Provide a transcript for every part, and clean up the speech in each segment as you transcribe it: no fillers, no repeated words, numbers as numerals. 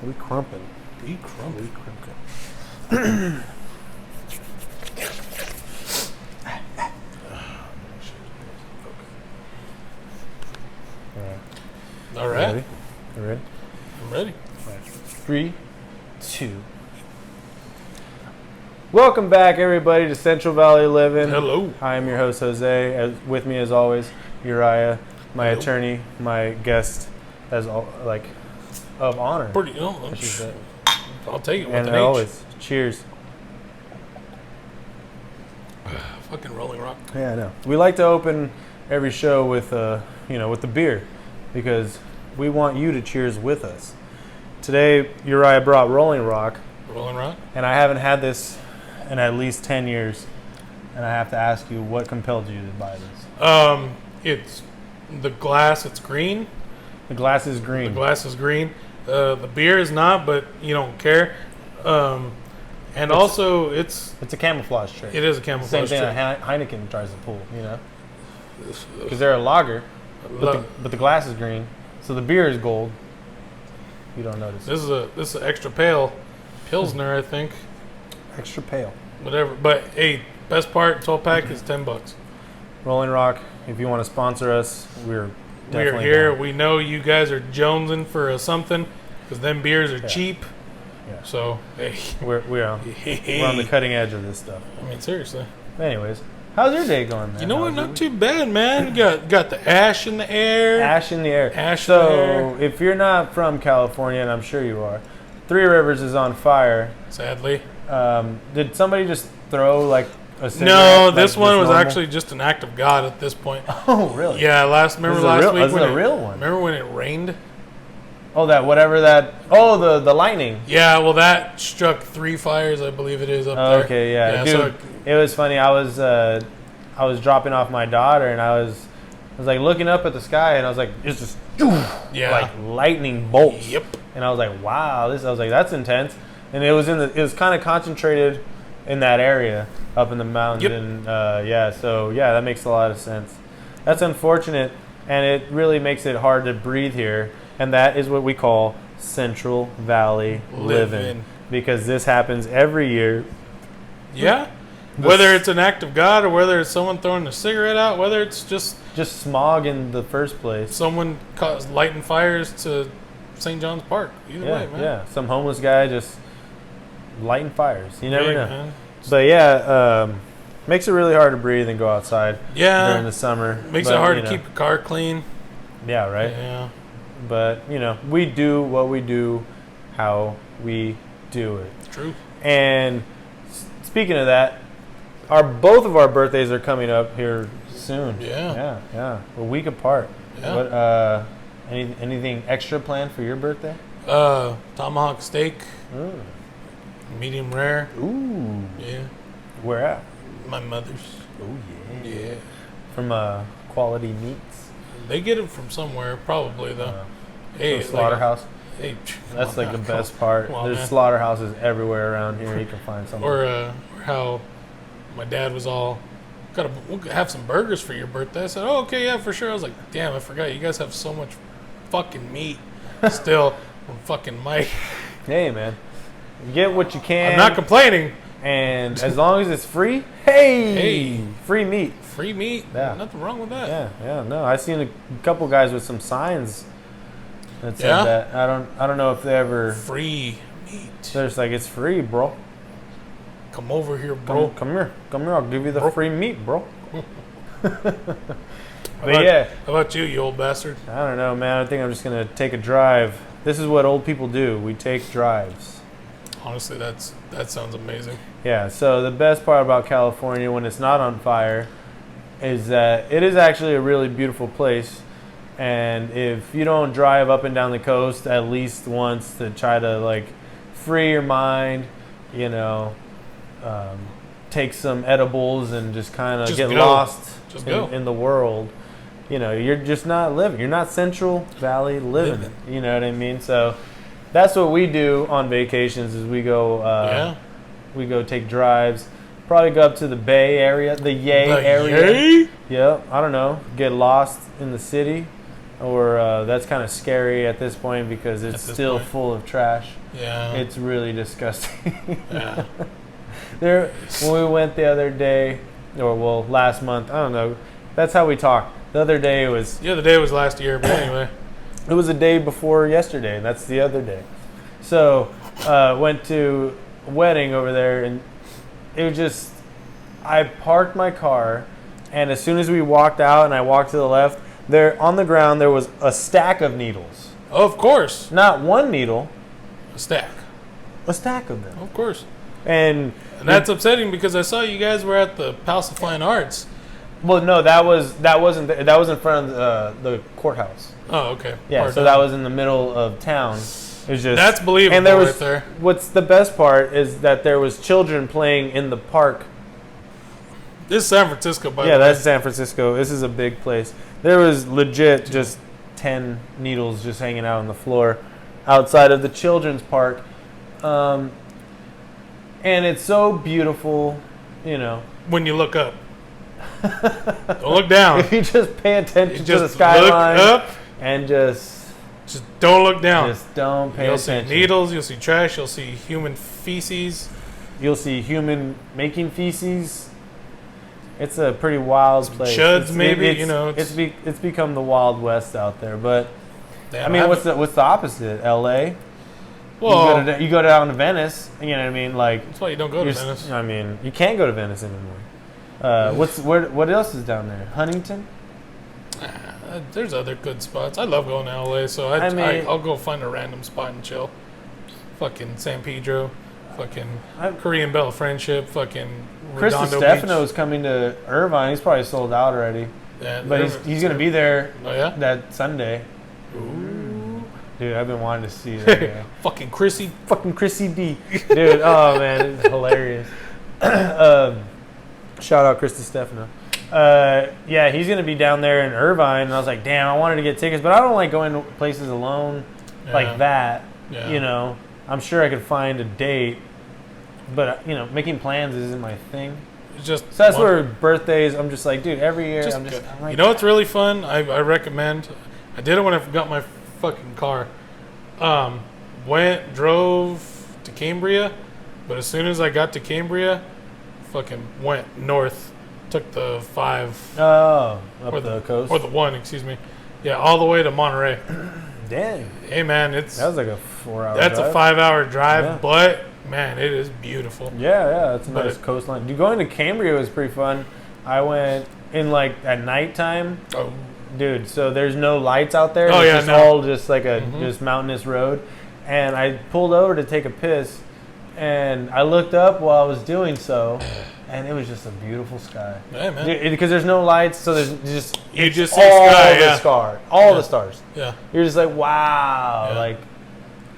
We crumping. We crumping. All right. You ready? I'm ready. Right. 3, 2. Welcome back, everybody, to Central Valley Livin. Hello. I am your host, Jose. With me, as always, Uriah, my Hello. attorney, my guest, of honor. Pretty. I should say. I'll take it with And an as H. always, cheers. Fucking Rolling Rock. Yeah, I know. We like to open every show with with the beer, because we want you to cheers with us. Today, Uriah brought Rolling Rock, Rolling Rock. and I haven't had this in at least 10 years. And I have to ask you, what compelled you to buy this? It's the glass. It's green. The glass is green. The glass is green. The beer is not, but you don't care. And also, it's a camouflage trick. It is a camouflage Same thing trick. that Heineken tries to pull, because they're a lager, but the glass is green, so the beer is gold. You don't notice. This is an extra pale Pilsner, I think. Extra pale. Whatever. But hey, best part, 12-pack is $10. Rolling Rock, if you want to sponsor us, we're definitely here. down. We know you guys are jonesing for something, because them beers are cheap. Yeah. So hey, We're on the cutting edge of this stuff. I mean, seriously. Anyways, how's your day going, man? You know what? Not too bad, man. Got the ash in the air. Ash in the air. Ash in the air. So, if you're not from California, and I'm sure you are, Three Rivers is on fire. Sadly. Did somebody just throw a cigarette? No, this one was normal? actually just an act of God at this point. Oh, really? Yeah, remember last week this is when a real one. Remember when it rained? Oh, the lightning. Yeah, well, that struck 3 fires, I believe it is up there. Okay, yeah. Dude, so it was funny. I was dropping off my daughter, and I was like looking up at the sky, and I was like, it's just like lightning bolts. Yep. And I was like, wow, I was like, that's intense. And it was kind of concentrated in that area up in the mountains. Yep. And that makes a lot of sense. That's unfortunate, and it really makes it hard to breathe here. And that is what we call Central Valley Livin', because this happens every year. Yeah. Whether it's an act of God or whether it's someone throwing a cigarette out, whether it's just smog in the first place. Someone lighting fires to St. John's Park. Either way, man. Yeah, some homeless guy just lighting fires. You never know. Man. But makes it really hard to breathe and go outside during the summer. Makes it hard to keep your car clean. Yeah, right? Yeah. But, we do what we do, how we do it. True. And speaking of that, both of our birthdays are coming up here soon. Yeah. Yeah. A week apart. Yeah. What, anything extra planned for your birthday? Tomahawk steak. Ooh. Medium rare. Ooh. Yeah. Where at? My mother's. Oh, yeah. Yeah. From Quality Meats? They get it from somewhere, probably, though. Hey, slaughterhouse? That's the best part. There's slaughterhouses everywhere around here. You can find something. Or how my dad was all, we'll have some burgers for your birthday. I said, oh, okay, yeah, for sure. I was like, damn, I forgot. You guys have so much fucking meat still from fucking Mike. Hey, man. You get what you can. I'm not complaining. And as long as it's free, hey, free meat. Free meat? Yeah. Nothing wrong with that. Yeah, no. I've seen a couple guys with some signs that said that. I don't know if they ever... Free meat. There's it's free, bro. Come over here, bro. Come here. I'll give you the free meat, bro. How about you old bastard? I don't know, man. I think I'm just going to take a drive. This is what old people do. We take drives. Honestly, that sounds amazing. Yeah, so the best part about California when it's not on fire is that it is actually a really beautiful place. And if you don't drive up and down the coast at least once to try to free your mind, take some edibles and just kind of get lost in the world, you're just not living. You're not Central Valley living. You know what I mean? So that's what we do on vacations is we go take drives. Probably go up to the Bay Area, the Yay area. Yay? Yeah, I don't know. Get lost in the city. or that's kind of scary at this point because it's still full of trash. Yeah. It's really disgusting. Yeah. When we went the other day, or well, last month, I don't know. That's how we talk. The other day was... The other day was last year, but anyway. It was a day before yesterday, and that's the other day. So, went to a wedding over there, and it was just... I parked my car, and as soon as we walked out and I walked to the left, there on the ground there was a stack of needles. Of course. Not one needle. A stack. A stack of them. Of course. And that's upsetting because I saw you guys were at the Palace of Fine Arts. Well, no, that was in front of the courthouse. Oh, okay. Yeah, so that was in the middle of town. It was just that's believable. And there was right there. What's the best part is that there was children playing in the park. This is San Francisco, by the way. Yeah, that's San Francisco. This is a big place. There was legit just 10 needles just hanging out on the floor outside of the children's park. And it's so beautiful, you know. When you look up. Don't look down. If you just pay attention to the skyline look up, and just don't look down. Just don't pay attention. You'll see needles, you'll see trash, you'll see human feces. You'll see human making feces. It's a pretty wild place. Chuds, maybe, you know. It's become the Wild West out there. But I mean, what's the opposite? L.A. Well, you go down to Venice. You know what I mean? Like that's why you don't go to Venice. I mean, you can't go to Venice anymore. What else is down there? Huntington. There's other good spots. I love going to L.A. So I'll go find a random spot and chill. Fucking San Pedro. Fucking Korean Bell Friendship. Fucking Chris Stefano is coming to Irvine. He's probably sold out already. Yeah, but he's going to be there that Sunday. Ooh. Dude, I've been wanting to see that guy. Fucking Chrissy D. Dude, oh man, it's hilarious. Shout out Chris Stefano. Yeah, he's going to be down there in Irvine. And I was like, damn, I wanted to get tickets. But I don't like going to places alone like that. Yeah. You know, I'm sure I could find a date. But, you know, making plans isn't my thing. So that's where birthdays, I'm just like, dude, every year I'm like, you know what's really fun? I recommend. I did it when I got my fucking car. Drove to Cambria, but as soon as I got to Cambria, fucking went north. Took the 5. Oh, up the coast? Or the 1, excuse me. Yeah, all the way to Monterey. Dang. Hey, man, that was like a 4-hour drive. That's a 5-hour drive, but... Man, it is beautiful. Yeah, it's a nice coastline. Dude, going to Cambria was pretty fun. I went in like at nighttime. Oh, dude! So there's no lights out there. It's all just like a just mountainous road. And I pulled over to take a piss, and I looked up while I was doing so, and it was just a beautiful sky. Yeah, man. Because there's no lights, so there's just see all the stars. Yeah. You're just like, wow, like.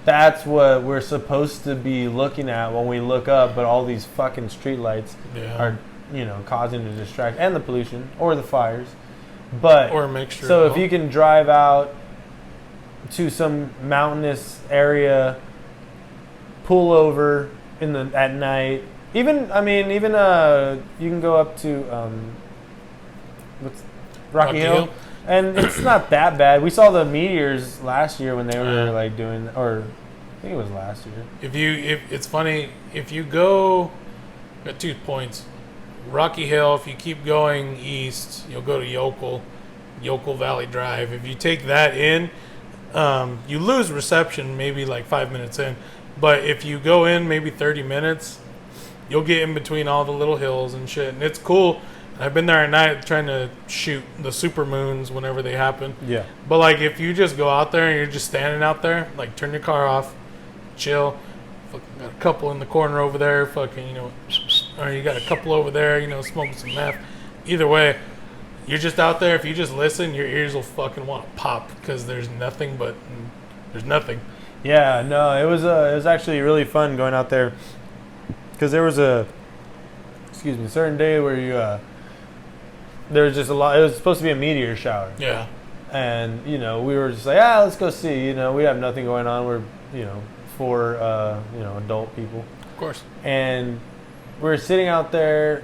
That's what we're supposed to be looking at when we look up, but all these fucking streetlights are, you know, causing the distraction and the pollution or the fires. But or a mixture. So if you can drive out to some mountainous area, pull over at night. Even you can go up to Rocky Hill. And it's not that bad. We saw the meteors last year when they were like doing, or I think it was last year. If it's funny, if you go, got 2 points. Rocky Hill. If you keep going east, you'll go to Yokel Valley Drive. If you take that in, you lose reception maybe like 5 minutes in. But if you go in maybe 30 minutes, you'll get in between all the little hills and shit, and it's cool. I've been there at night trying to shoot the super moons whenever they happen. Yeah. But, like, if you just go out there and you're just standing out there, like, turn your car off, chill. Fucking got a couple in the corner over there, fucking, you know, or you got a couple over there, you know, smoking some meth. Either way, you're just out there. If you just listen, your ears will fucking want to pop because there's nothing. Yeah, no, it was actually really fun going out there because there was a certain day where you there was just a lot. It was supposed to be a meteor shower. Yeah. And, you know, we were just like, let's go see. You know, we have nothing going on. We're, you know, 4, adult people. Of course. And we're sitting out there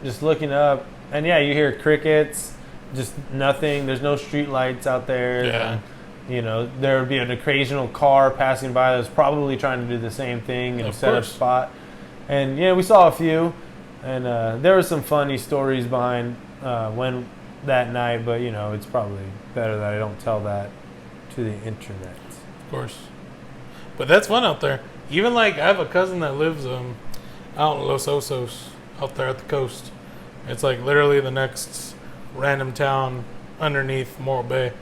just looking up. And, yeah, you hear crickets. just nothing. There's no street lights out there. Yeah. And, you know, there would be an occasional car passing by that's probably trying to do the same thing and set up spot. And, we saw a few. And there were some funny stories behind when that night. But, it's probably better that I don't tell that to the internet. Of course. But that's fun out there. Even I have a cousin that lives out in Los Osos, out there at the coast. It's literally the next random town underneath Morro Bay.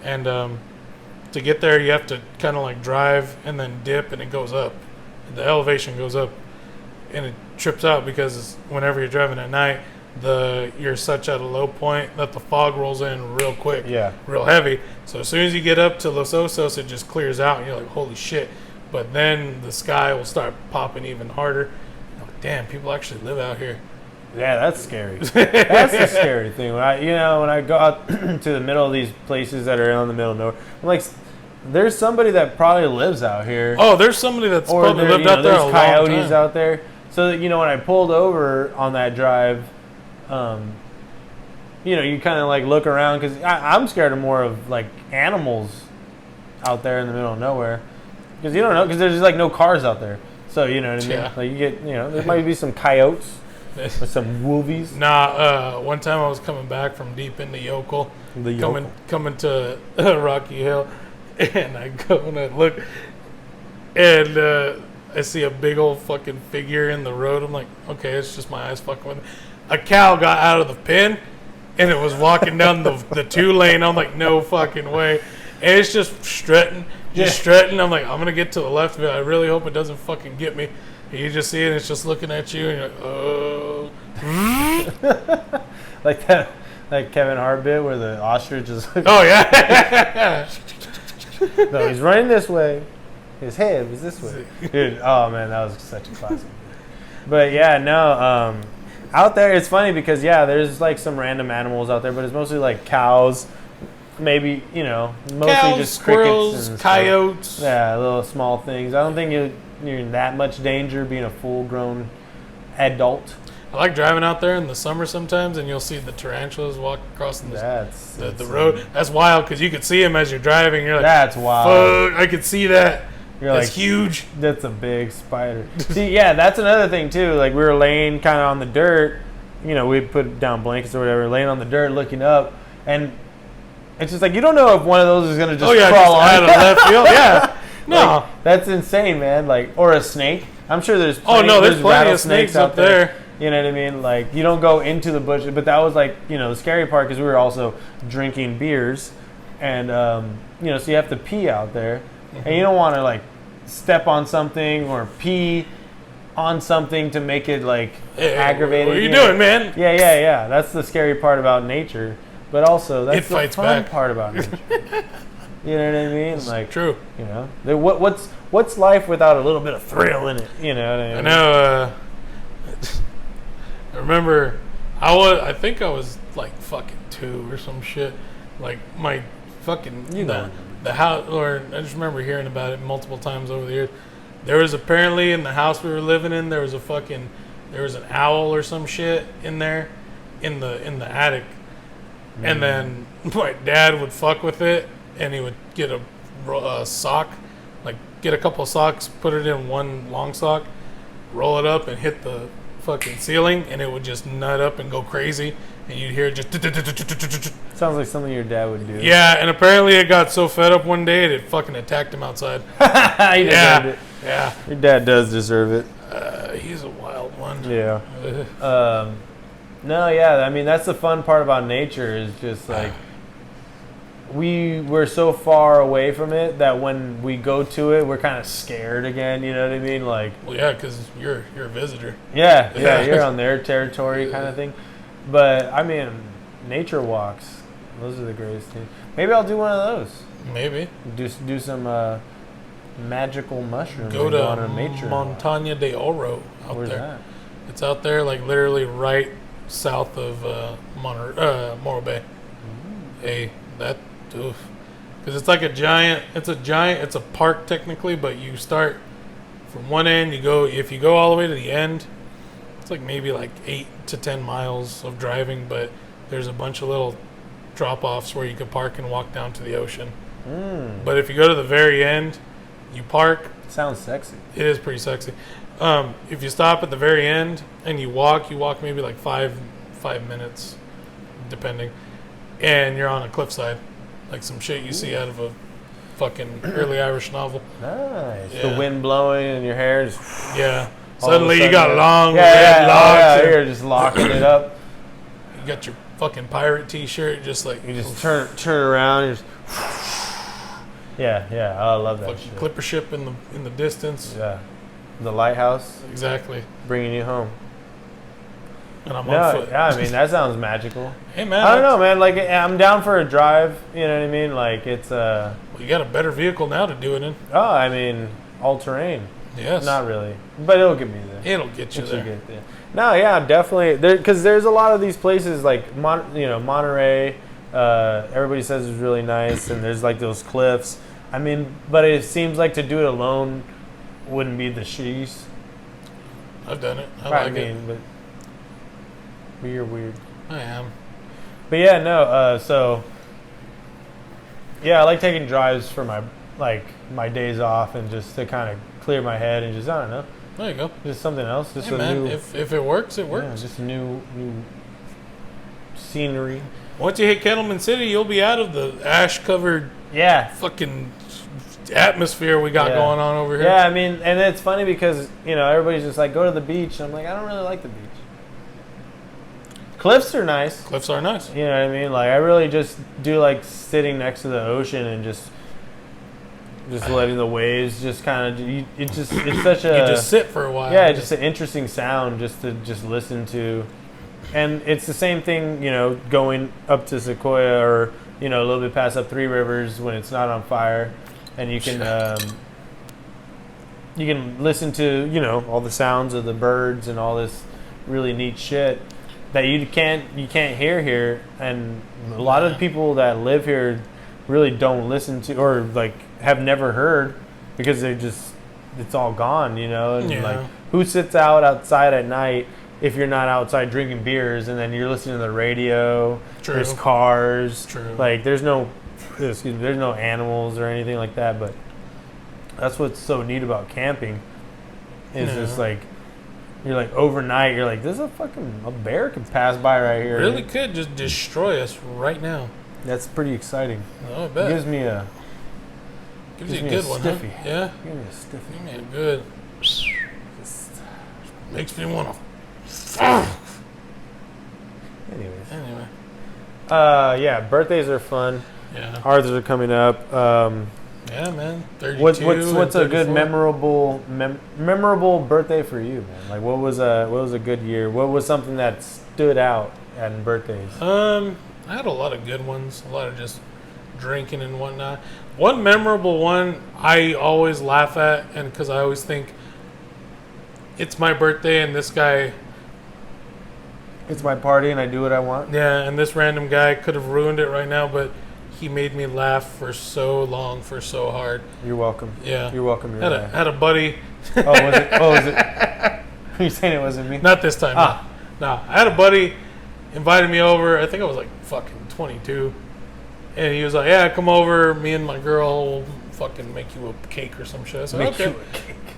And to get there, you have to kind of drive and then dip, and it goes up. The elevation goes up, and it trips out because whenever you're driving at night, you're such at a low point that the fog rolls in real quick, real heavy. So as soon as you get up to Los Osos, it just clears out, and you're like, holy shit. But then the sky will start popping even harder. Damn, people actually live out here. Yeah, that's scary. That's the scary thing. When I go out to the middle of these places that are in the middle of nowhere, I'm like, there's somebody that probably lives out here. Oh, there's somebody that's probably lived out there a long time. There's coyotes out there. So that, when I pulled over on that drive, you kind of look around because I'm scared of more of animals out there in the middle of nowhere because you don't know because there's no cars out there. So you know what I mean. Yeah. You get there might be some coyotes. Or some wolvies. Nah, one time I was coming back from deep into Yokel, coming to Rocky Hill, and I go and I look, and I see a big old fucking figure in the road. I'm like, okay, it's just my eyes fucking with me. A cow got out of the pen, and it was walking down the 2-lane. I'm like, no fucking way. And it's just strutting. I'm like, I'm going to get to the left of it. I really hope it doesn't fucking get me. You just see it, and it's just looking at you, and you're like, oh. Like Kevin Hart bit where the ostrich is like, oh, yeah. No, he's running this way. His head was this way. Dude, oh, man, that was such a classic. But, yeah, no, out there, it's funny because, there's, some random animals out there, but it's mostly, cows, maybe, mostly cows, just squirrels, crickets and coyotes. Stuff. Yeah, little small things. I don't think you're in that much danger being a full-grown adult. I like driving out there in the summer sometimes, and you'll see the tarantulas walk across the road. That's wild because you could see them as you're driving. You're like, that's wild. Fuck, I could see that. That's huge. That's a big spider. See, that's another thing too. We were laying kind of on the dirt. We put down blankets or whatever, laying on the dirt, looking up, and it's just you don't know if one of those is gonna just crawl on out of left field. Yeah. No, that's insane, man. Or a snake. I'm sure there's there's plenty of snakes up there. You know what I mean? You don't go into the bushes, but that was the scary part because we were also drinking beers, and so you have to pee out there, and you don't want to step on something or pee on something to make it aggravated. What are you doing, man? Yeah. That's the scary part about nature, but also that's the fun part about nature. You know what I mean? It's true. What's life without a little bit of thrill in it? You know what I mean? I know. I remember, I think I was fucking 2 or some shit. My fucking the house, or I just remember hearing about it multiple times over the years. There was apparently in the house we were living in, there was an owl or some shit in there, in the attic, and then my dad would fuck with it. And he would get a sock, get a couple of socks, put it in one long sock, roll it up, and hit the fucking ceiling, and it would just nut up and go crazy, and you'd hear it just. Sounds like something your dad would do. Yeah, and apparently it got so fed up one day it fucking attacked him outside. Yeah. Your dad does deserve it. He's a wild one. Yeah. No, I mean that's the fun part about nature is just we were so far away from it that when we go to it, we're kind of scared again. You know what I mean? Well, yeah, because you're a visitor. Yeah, you're on their territory kind of thing. But I mean, nature walks. Those are the greatest things. Maybe I'll do one of those. Maybe do some magical mushrooms. Go to on a nature Montaña de Oro out Where's there. That? It's out there, literally right south of Morro Bay. Hey, that. Because it's it's a park technically, but you start from one end, if you go all the way to the end, it's maybe 8 to 10 miles of driving, but there's a bunch of little drop-offs where you could park and walk down to the ocean. But if you go to the very end, you park. Sounds sexy. It is pretty sexy. If you stop at the very end and you walk maybe like 5 minutes, depending, and you're on a cliffside, like some shit you see out of a fucking early Irish novel. Nice. Yeah. The wind blowing in your hair. Yeah. Suddenly you got long red locks. Yeah, you're just locking it up. You got your fucking pirate T-shirt, just like you just turn around. And just yeah. I love that. Fucking shit. Clipper ship in the distance. Yeah. The lighthouse. Exactly. Bringing you home. And I'm on foot. Yeah, I mean that sounds magical. Hey man, I don't know, man. Like I'm down for a drive. You know what I mean? Like it's Well, you got a better vehicle now to do it in. Oh, I mean all terrain. Yes. Not really, but it'll get me there. It'll get you there. Get there. No, yeah, definitely. Because there's a lot of these places like Monterey. Everybody says is really nice, and there's like those cliffs. I mean, but it seems like to do it alone wouldn't be the shittiest. I've done it. I like it. But you're weird. I am. But yeah, no. So yeah, I like taking drives for my days off and just to kind of clear my head and just I don't know. There you go. Just something else. Just hey, man, if it works, it works. Yeah, just new scenery. Once you hit Kettleman City, you'll be out of the ash-covered fucking atmosphere we got going on over here. Yeah, I mean, and it's funny because, everybody's just like, go to the beach. And I'm like, I don't really like the beach. Cliffs are nice. Cliffs are nice. You know what I mean? Like, I really just do like sitting next to the ocean and just letting the waves just kind of, it's such a... You just sit for a while. Yeah, just an interesting sound just to listen to. And it's the same thing, going up to Sequoia or, a little bit past up Three Rivers when it's not on fire. And you can listen to, all the sounds of the birds and all this really neat shit that you can't hear here. And a lot of the people that live here really don't listen to or like have never heard because it's all gone, and like who sits outside at night if you're not outside drinking beers and then you're listening to the radio. True. There's cars. True. Like there's no animals or anything like that, but that's what's so neat about camping is just like you're like overnight you're like there's a bear can pass by right here. Really could just destroy us right now. That's pretty exciting. Oh, I bet. It gives you a good one, stiffy. Huh? Yeah. Give me a stiffy. Give me a good. Just makes me want to. Anyway. Yeah, birthdays are fun. Yeah. Ours are coming up. Yeah, man. 32. What's a good memorable birthday for you, man? Like what was a good year? What was something that stood out at birthdays? I had a lot of good ones. A lot of just drinking and whatnot. One memorable one I always laugh at, and because I always think it's my birthday and this guy. It's my party and I do what I want. Yeah, and this random guy could have ruined it right now, but he made me laugh for so long, for so hard. You're welcome. Yeah. You're welcome. Had a buddy. Was it? Are you saying it wasn't me? Not this time. No. I had a buddy invited me over. I think I was like fucking 22. And he was like, yeah, come over. Me and my girl will fucking make you a cake or some shit. I said, okay.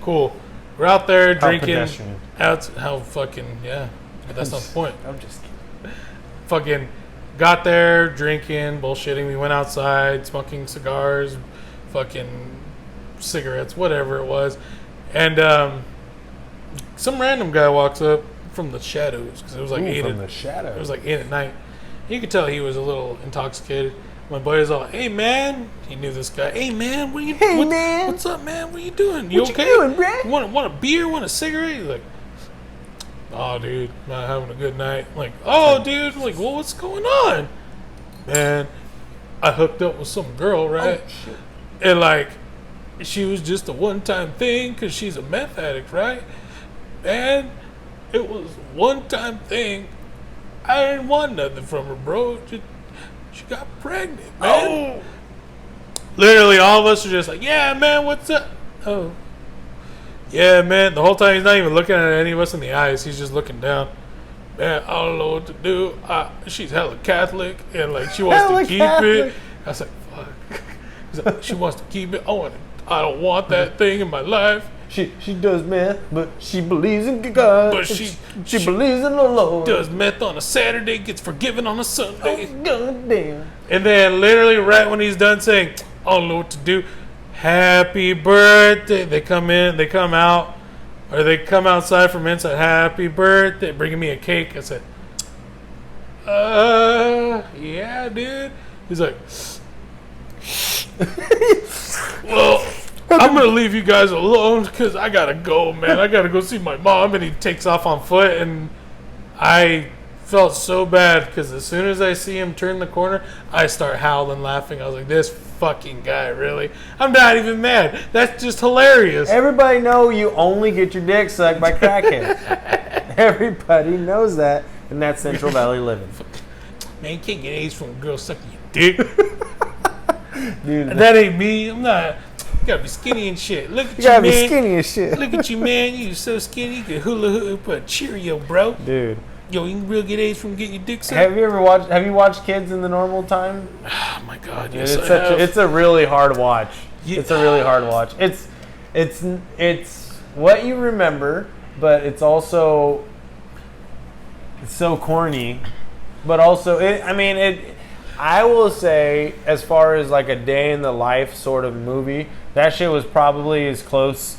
Cool. We're out there drinking. How fucking, yeah. But that's not the point. I'm just kidding. Fucking got there, drinking, bullshitting. We went outside, smoking cigars, fucking cigarettes, whatever it was. And some random guy walks up from the shadows because it was like It was like 8 at night. You could tell he was a little intoxicated. My buddy was all, "Hey man," he knew this guy. "Hey man, man, what's up, man? What you doing? You okay? You doing, bro? You want a beer? Want a cigarette?" He's like, "Oh, dude, not having a good night." I'm like, "Oh, dude," I'm like, "Well, what's going on?" Man, I hooked up with some girl, right? Oh, shit. And like, she was just a one-time thing because she's a meth addict, right? And it was one-time thing. I didn't want nothing from her, bro. She got pregnant, man. Oh. Literally, all of us are just like, "Yeah, man, what's up?" Oh. Yeah, man. The whole time he's not even looking at any of us in the eyes. He's just looking down. man, I don't know what to do. She's hella Catholic, and like she wants to keep it. I was like, fuck. He's like, she wants to keep it. I don't want that thing in my life. She does meth, but she believes in God. But she believes in the Lord. Does meth on a Saturday, gets forgiven on a Sunday. Oh, goddamn. And then literally right when he's done saying, I don't know what to do, happy birthday. They come out, or they come outside from inside, happy birthday, bringing me a cake. I said, yeah, dude. He's like, well, I'm going to leave you guys alone because I got to go, man. I got to go see my mom. And he takes off on foot. And I felt so bad because as soon as I see him turn the corner, I start howling, laughing. I was like, this fucking guy, really? I'm not even mad. That's just hilarious. Everybody know you only get your dick sucked by crackheads. Everybody knows that. And that's Central Valley living. Man, you can't get AIDS from a girl sucking your dick. Dude, that ain't me. I'm not... You gotta be skinny and shit. Look at you, gotta man. be skinny as shit. Look at you, man. You so skinny. You can hula hoop a Cheerio, bro. Dude. Yo, you can really get AIDS from getting your dick sucked. Have you watched Kids in the Normal Time? Oh my God, Dude, yes, it's a really hard watch. Yeah. It's a really hard watch. It's what you remember, but it's also so corny. But also, I will say, as far as like a day in the life sort of movie, that shit was probably as close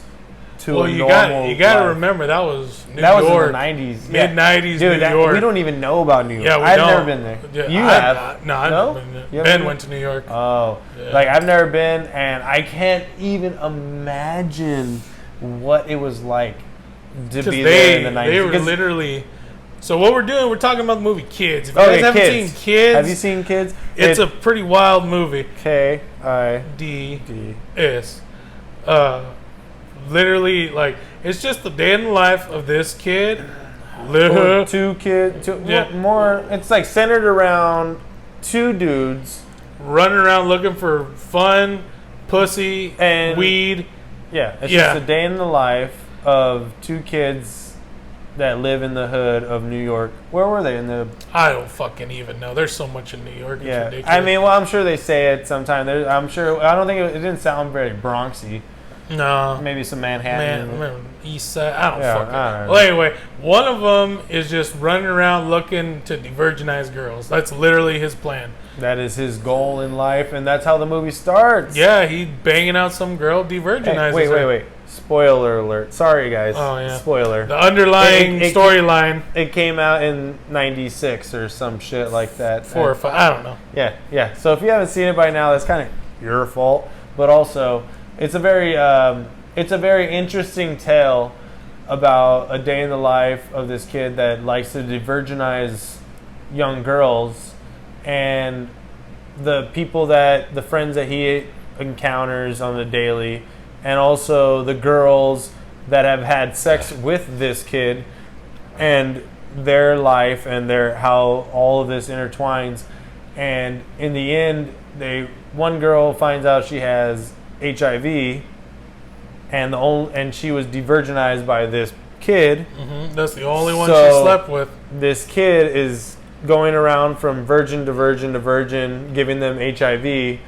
to a normal. You got to remember that was New York. That was in the 90s, mid 90s, Dude, New York. We don't even know about New York. Yeah, I've never been there. Yeah, you have? No, I've never been there. Ben went to New York. Oh, yeah. Like I've never been, and I can't even imagine what it was like to be there in the 90s. They were literally. So what we're doing, we're talking about the movie Kids. If you guys haven't seen Kids, have you seen Kids? It's a pretty wild movie. KIDS. Literally, like, it's just the day in the life of this kid. Two kids. More. It's like centered around two dudes running around looking for fun, pussy, and weed. Yeah, it's just a day in the life of two kids that live in the hood of New York. Where were they? I don't fucking even know. There's so much in New York. It's ridiculous. I mean, well, I'm sure they say it sometime. I'm sure. I don't think it didn't sound very Bronxy. No. Maybe some Manhattan. East Side. I don't fucking know. Know. Well, anyway, one of them is just running around looking to de-virginize girls. That's literally his plan. That is his goal in life, and that's how the movie starts. Yeah, he's banging out some girl, de-virginizes her. Wait. Spoiler alert. Sorry, guys. Oh, yeah. Spoiler. The underlying storyline. It came out in 96 or some shit like that. 4 or 5. I don't know. Yeah. So if you haven't seen it by now, that's kind of your fault. But also, it's a very interesting tale about a day in the life of this kid that likes to de-virginize young girls, and the friends that he encounters on the daily, and also the girls that have had sex with this kid, and their life and how all of this intertwines. And in the end, one girl finds out she has HIV, and she was de-virginized by this kid. Mm-hmm. That's the only one she slept with. This kid is going around from virgin to virgin to virgin, giving them HIV.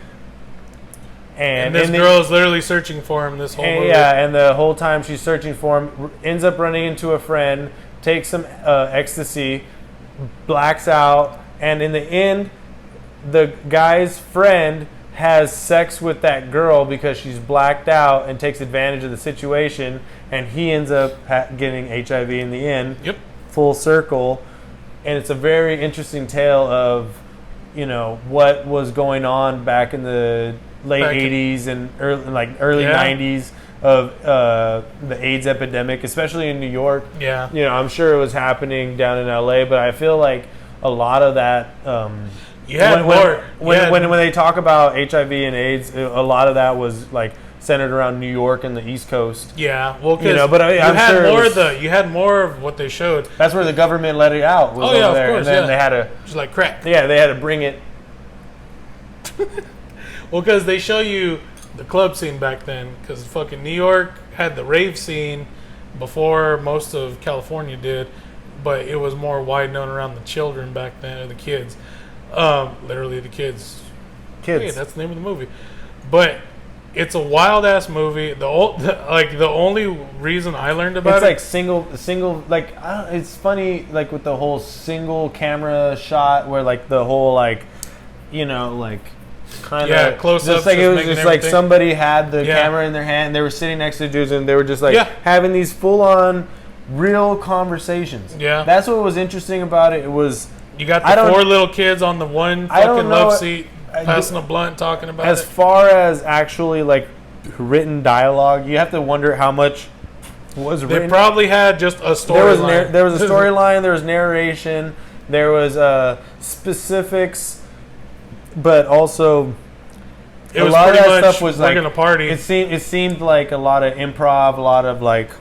And this girl is literally searching for him this whole movie. Yeah, and the whole time she's searching for him, ends up running into a friend, takes some ecstasy, blacks out, and in the end, the guy's friend has sex with that girl because she's blacked out and takes advantage of the situation, and he ends up getting HIV in the end. Yep. Full circle. And it's a very interesting tale of, what was going on back in the late 80s and early 90s of the AIDS epidemic, especially in New York. Yeah. I'm sure it was happening down in LA, but I feel like a lot of that when they talk about HIV and AIDS, a lot of that was like centered around New York and the East Coast. Yeah, well, because you had more of what they showed. That's where the government let it out. Was of course. And then they had to just like crack. Yeah, they had to bring it. Well, because they show you the club scene back then, because fucking New York had the rave scene before most of California did. but it was more wide known around the children back then, or the kids. Literally the kids. Hey, that's the name of the movie. But it's a wild ass movie. The only reason I learned about it's like single like it's funny, like with the whole single camera shot where like the whole like, you know, like kind of close up. Like it was just like somebody had the camera in their hand. They were sitting next to dudes and they were just like having these full on real conversations. Yeah, that's what was interesting about it. It was you got the 4 little kids on the one fucking love seat. Passing a blunt, talking about as far as actually like written dialogue, you have to wonder how much was written. They probably had just a storyline. There was a storyline. There was narration. There was specifics, but also a lot of that stuff was like a party. It seemed like a lot of improv, a lot of like.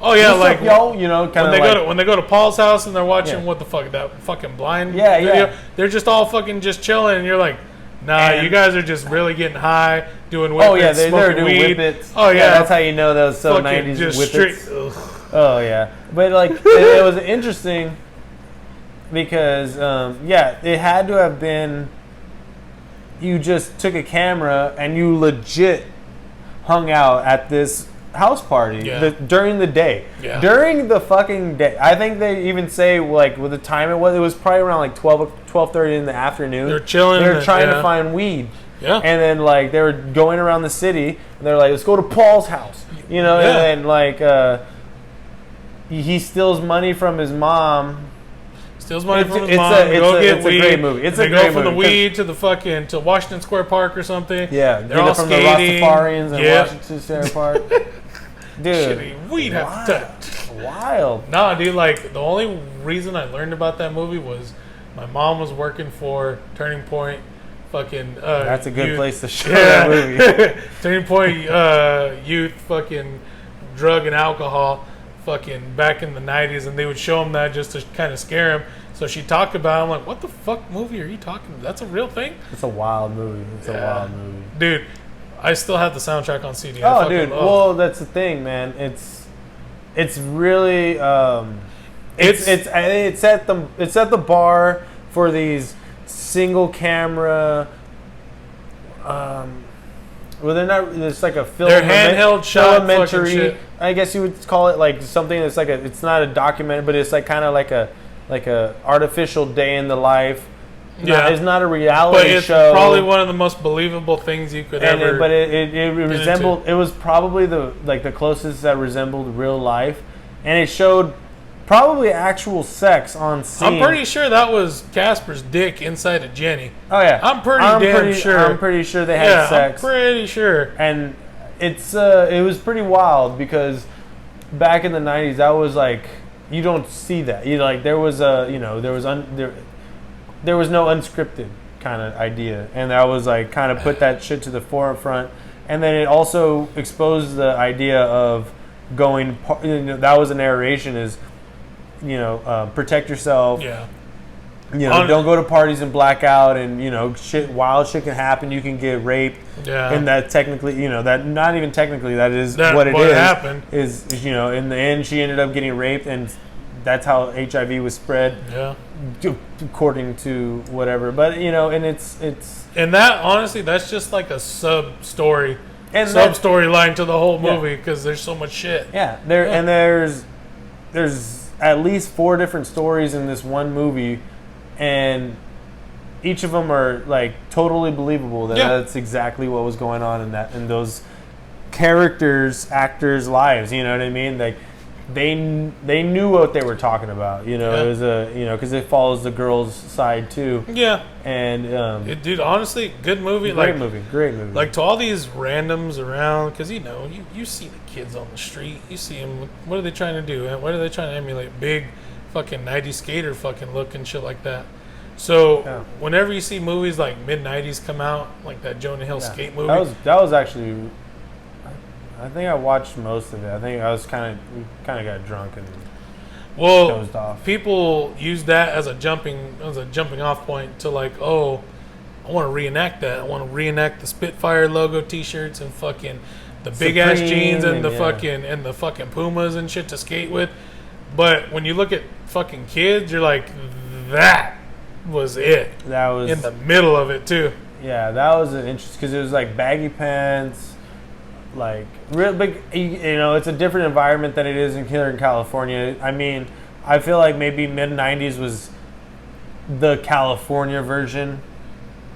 Oh yeah, like yo, you know, kind of when they go to Paul's house and they're watching what the fuck, that fucking blind video. They're just all fucking just chilling, and you're like, nah, you guys are just really getting high, doing whippets, they're doing weed. Whippets. Oh yeah, that's how you know those so 90s whippets. Oh yeah, but like it was interesting because it had to have been you just took a camera and you legit hung out at this house party during the day. During the fucking day. I think they even say like with the time it was probably around like 12:30 in the afternoon. They're chilling. They're trying to find weed. Yeah. And then like they were going around the city and they're like, let's go to Paul's house. You know, and then like he steals money from his mom. Steals money from his mom. It's a great movie. It's a great movie. They go from the weed to the fucking to Washington Square Park or something. Yeah, they're all from skating. The Rastafarians and Washington Square Park. Dude, weed wild. Nah, dude, like the only reason I learned about that movie was my mom was working for Turning Point. Fucking. That's a good youth. Place to show that movie. Turning Point youth, fucking drug and alcohol, fucking back in the 90s, and they would show them that just to kind of scare him. So she talked about it. I'm like, what the fuck movie are you talking about? That's a real thing? It's a wild movie. Dude, I still have the soundtrack on CD. Well, that's the thing, man. It's really it's at the bar for these single camera well, they're not. It's like a film. They're handheld shot documentary. I guess you would call it like something that's like it's not a documentary, but it's like kind of like a artificial day in the life. Yeah, it's not a reality show. But it's probably one of the most believable things you could ever. But it resembled. It was probably the closest that resembled real life, and it showed probably actual sex on scene. I'm pretty sure that was Casper's dick inside of Jenny. Oh yeah, I'm pretty sure. I'm pretty sure they had sex. I'm pretty sure. And it was pretty wild because back in the 90s, that was like you don't see that. There was there was no unscripted kind of idea, and that was like kind of put that shit to the forefront. And then it also exposed the idea of going. That was a narration is. Protect yourself. Yeah. Don't go to parties and black out, and wild shit can happen. You can get raped. Yeah. And that technically, that not even technically, that is what it is. Happened is in the end she ended up getting raped, and that's how HIV was spread. Yeah. According to whatever, but and it's and that honestly, that's just like a sub story line to the whole movie because there's so much shit. Yeah. There's at least 4 different stories in this one movie, and each of them are like totally believable that that's exactly what was going on in those actors' lives. You know what I mean? Like they knew what they were talking about. It was because it follows the girl's side too. Yeah. And dude, honestly, good movie. Great movie. Like to all these randoms around, because you see the kids on the street. You see them. What are they trying to do? What are they trying to emulate? Big, fucking 90s skater fucking look and shit like that. So whenever you see movies like mid 90s come out, like that Jonah Hill skate movie, that was actually. I think I watched most of it. I think I was kind of got drunk and dozed off. People use that as a jumping off point to like, oh, I want to reenact that. I want to reenact the Spitfire logo T-shirts and fucking the big ass jeans and the fucking Pumas and shit to skate with. But when you look at fucking kids, you're like, that was it. That was in the middle of it too. Yeah, that was an interesting because it was like baggy pants, like real big. You know, it's a different environment than it is here in California. I mean, I feel like maybe mid '90s was the California version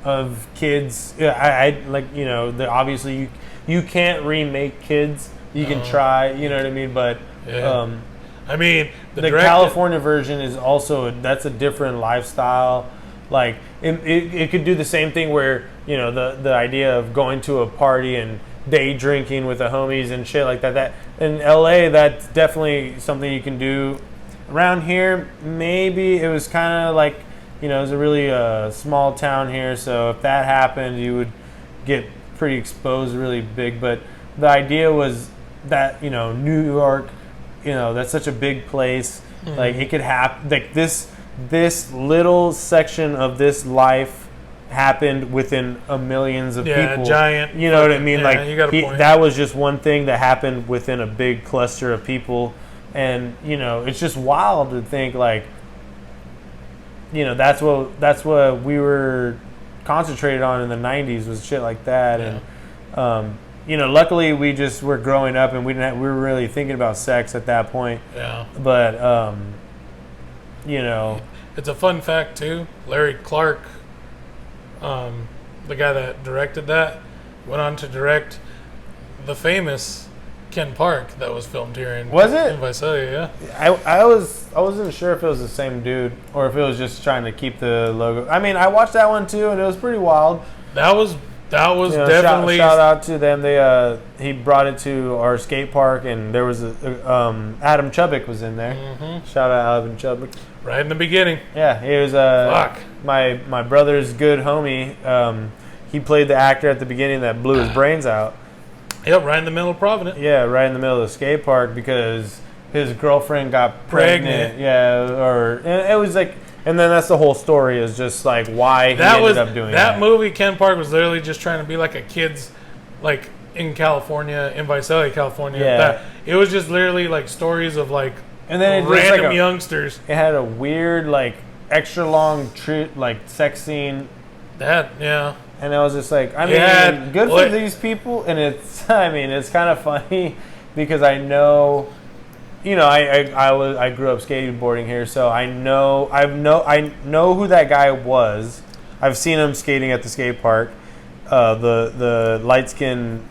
of Kids. Yeah, I like, you know, obviously you can't remake Kids. You can try, you know what I mean, but I mean, the California version is also that's a different lifestyle. Like it could do the same thing where, you know, the idea of going to a party and day drinking with the homies and shit like that. That in LA, that's definitely something you can do. Around here, maybe it was kind of like, you know, it was a really small town here, so if that happened, you would get pretty exposed, really big. But the idea was that, you know, New York, you know, that's such a big place. Mm-hmm. Like it could happen. Like this little section of this life happened within millions of people. Giant. You know what I mean? Yeah, like you got a point. That was just one thing that happened within a big cluster of people, and you know, it's just wild to think like, you know, that's what we were concentrated on in the '90s was shit like that, and you know, luckily we just were growing up and we were really thinking about sex at that point. Yeah. But you know, it's a fun fact too. Larry Clark, the guy that directed that, went on to direct the famous Ken Park that was filmed here in Visalia. Yeah. I wasn't sure if it was the same dude or if it was just trying to keep the logo. I mean, I watched that one too, and it was pretty wild. That was you know, definitely shout out to them. They he brought it to our skate park, and there was Adam Chubbuck was in there. Mm-hmm. Shout out Adam Chubbuck. Right in the beginning. Yeah, he was my brother's good homie. He played the actor at the beginning that blew his brains out. Yep, right in the middle of Providence. Yeah, right in the middle of the skate park because his girlfriend got pregnant. Yeah, or it was like. And then that's the whole story is just like why he ended up doing that. That movie, Ken Park, was literally just trying to be like a kid's, like in California, in Visalia, California. Yeah. It was just literally like stories of like and then random youngsters. It had a weird, like extra long like sex scene. Yeah. And I was just like, I mean, good for these people. And it's, I mean, it's kind of funny because I know. You know, I grew up skateboarding here, so I know who that guy was. I've seen him skating at the skate park. The light skinned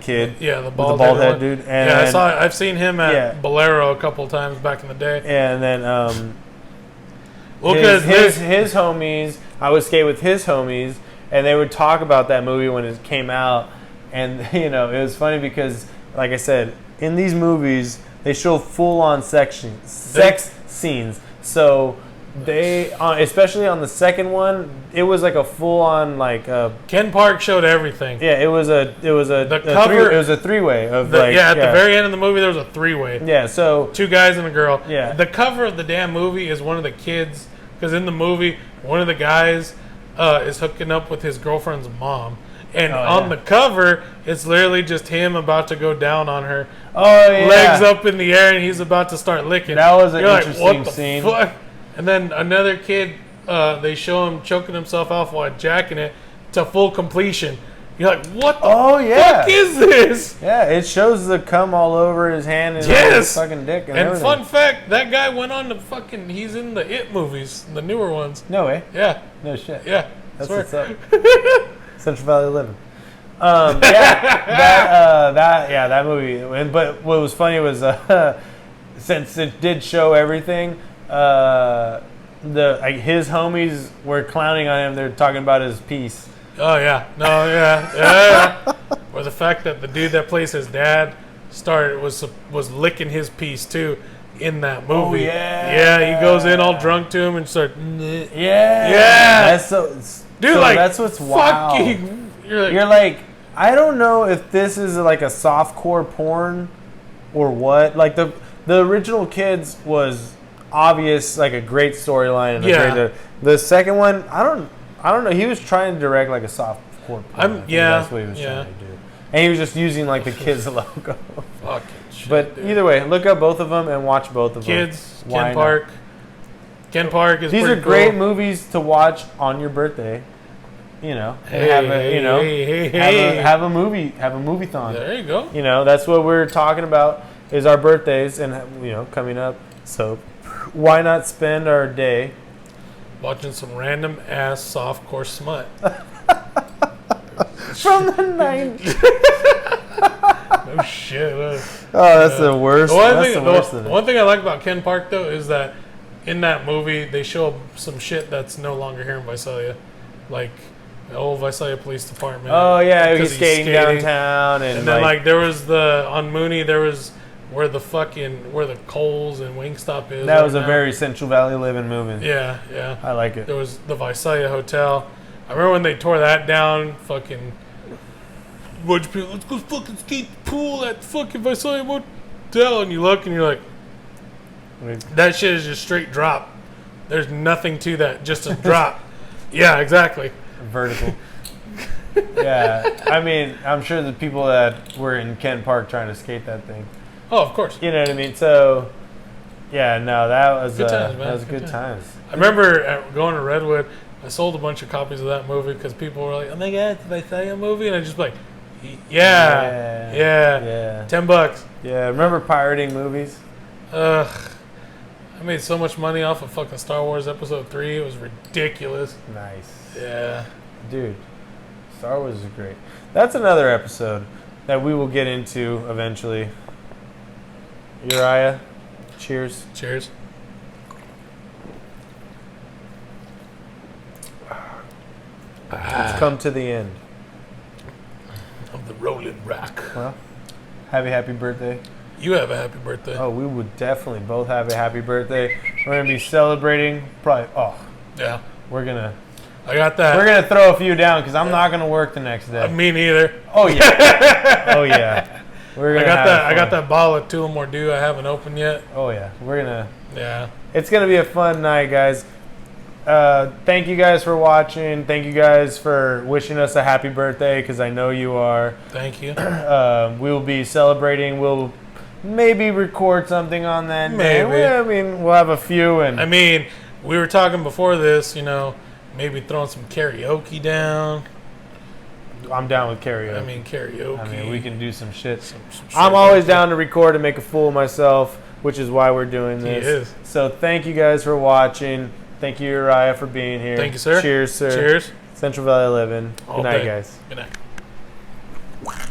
kid. Yeah, the bald head dude. And I've seen him at Bolero a couple of times back in the day. And then his homies, I would skate with his homies, and they would talk about that movie when it came out. And you know, it was funny because, like I said, in these movies. They show full-on sex scenes. So they, especially on the second one, it was like a full-on like. Ken Park showed everything. Yeah, it was a cover. It was a three-way of at the very end of the movie there was a three-way. Yeah, so 2 guys and a girl. Yeah, the cover of the damn movie is one of the kids because in the movie one of the guys is hooking up with his girlfriend's mom. And on the cover, it's literally just him about to go down on her. Oh, yeah. Legs up in the air, and he's about to start licking. That was an interesting scene. Fuck? And then another kid, they show him choking himself off while jacking it to full completion. You're like, what the fuck is this? Yeah, it shows the cum all over his hand and his fucking dick and everything. Fun fact, that guy went on to he's in the It movies, the newer ones. No way. Yeah. No shit. Yeah. That's what's up. Central Valley Livin. That movie. But what was funny was since it did show everything, his homies were clowning on him. They're talking about his piece. Oh yeah, no, yeah. Or the fact that the dude that plays his dad was licking his piece too in that movie. Oh, yeah. Yeah, he goes in all drunk to him and starts. Yeah. Yeah. Dude, so like that's what's wild. You're like, I don't know if this is like a softcore porn or what. Like the original Kids was obvious, like a great storyline. And the second one, I don't know. He was trying to direct like a softcore porn. Yeah, that's what he was trying to do. And he was just using like the Kids logo. Fucking Shit, but dude. either way, look up both of them and watch both of them. Kids, Ken Park. Ken Park is These pretty are great cool. movies to watch on your birthday. You know, Hey, have a, you know, hey. have a movie-thon. There you go. You know, that's what we're talking about is our birthdays and, you know, coming up. So why not spend our day watching some random ass softcore smut from the 90s? No shit. Oh, that's the worst. The one thing I like about Ken Park though is that in that movie they show some shit that's no longer here in Visalia, like the old Visalia Police Department. Oh yeah, he's he's skating downtown, and then like there was on Mooney there was where the Coles and Wingstop is. That was a very Central Valley Livin movie. Yeah. I like it. There was the Visalia Hotel. I remember when they tore that down. Fucking bunch of people, let's go fucking skate the pool at fucking Visalia Motel, and you look and you're like, that shit is just straight drop. There's nothing to that, just a drop. Yeah, exactly. Vertical. Yeah, I mean, I'm sure the people that were in Kent Park trying to skate that thing. Oh, of course. You know what I mean? So, yeah, no, that was good times, man. That was good times. I remember going to Redwood. I sold a bunch of copies of that movie because people were like, "Oh my god, did I sell you a movie?" And I just like, yeah, $10. Yeah, remember pirating movies? I made so much money off of fucking Star Wars Episode 3. It was ridiculous. Nice. Yeah. Dude, Star Wars is great. That's another episode that we will get into eventually. Uriah, cheers. Cheers. It's come to the end of the Rolling Rock. Well, happy birthday. You have a happy birthday. Oh, we would definitely both have a happy birthday. We're going to be celebrating probably, yeah. I got that. We're going to throw a few down because I'm not going to work the next day. Me neither. Oh, yeah. Oh, yeah. I got that bottle of Tullamore Dew I haven't opened yet. Oh, yeah. We're going to. Yeah. It's going to be a fun night, guys. Thank you guys for watching. Thank you guys for wishing us a happy birthday because I know you are. Thank you. We will be celebrating. We'll maybe record something on that maybe. day. I mean, we'll have a few. And I mean, we were talking before this, you know, maybe throwing some karaoke down. I'm down with karaoke. I mean, karaoke. I mean, we can do some shit. Some I'm always down to record and make a fool of myself, which is why we're doing this. He is. So thank you guys for watching. Thank you, Uriah, for being here. Thank you, sir. Cheers, sir. Cheers. Central Valley Livin. Good night, day. guys. Good night.